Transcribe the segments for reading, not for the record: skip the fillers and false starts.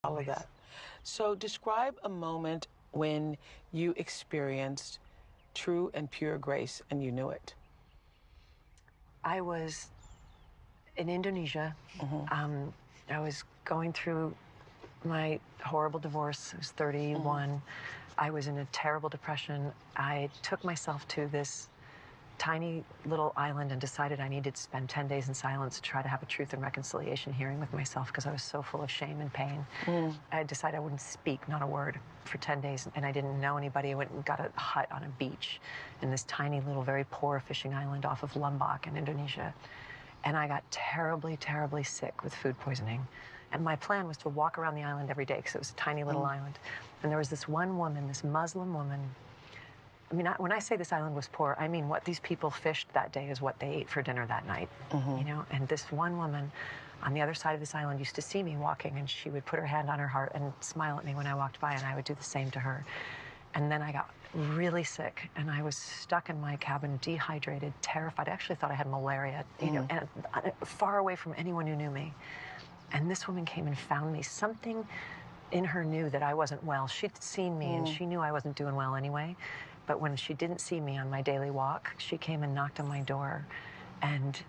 all of that. So describe a moment when you experienced true and pure grace and you knew it. I was in Indonesia. I was going through my horrible divorce. I was 31. I was in a terrible depression. I took myself to this tiny little island and decided I needed to spend 10 days in silence to try to have a truth and reconciliation hearing with myself because I was so full of shame and pain. I decided I wouldn't speak, not a word, for 10 days, and I didn't know anybody. I went and got a hut on a beach in this tiny little, very poor fishing island off of Lombok in Indonesia. And I got terribly, terribly sick with food poisoning. And my plan was to walk around the island every day because it was a tiny little island. And there was this one woman, this Muslim woman. I mean, when I say this island was poor, I mean what these people fished that day is what they ate for dinner that night, you know? And this one woman on the other side of this island used to see me walking, and she would put her hand on her heart and smile at me when I walked by, and I would do the same to her. And then I got really sick, and I was stuck in my cabin, dehydrated, terrified. I actually thought I had malaria, you know, and far away from anyone who knew me. And this woman came and found me. Something in her knew that I wasn't well. She'd seen me, and she knew I wasn't doing well anyway. But when she didn't see me on my daily walk, she came and knocked on my door and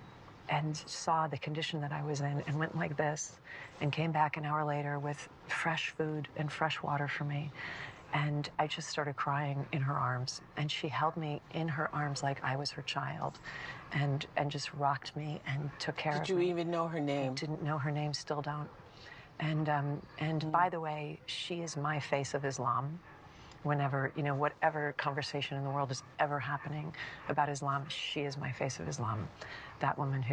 saw the condition that I was in and went like this and came back an hour later with fresh food and fresh water for me. And I just started crying in her arms. And she held me in her arms like I was her child and just rocked me and took care of me. Did you even know her name? I didn't know her name, still don't. And by the way, she is my face of Islam. Whenever, you know, whatever conversation in the world is ever happening about Islam, she is my face of Islam. That woman who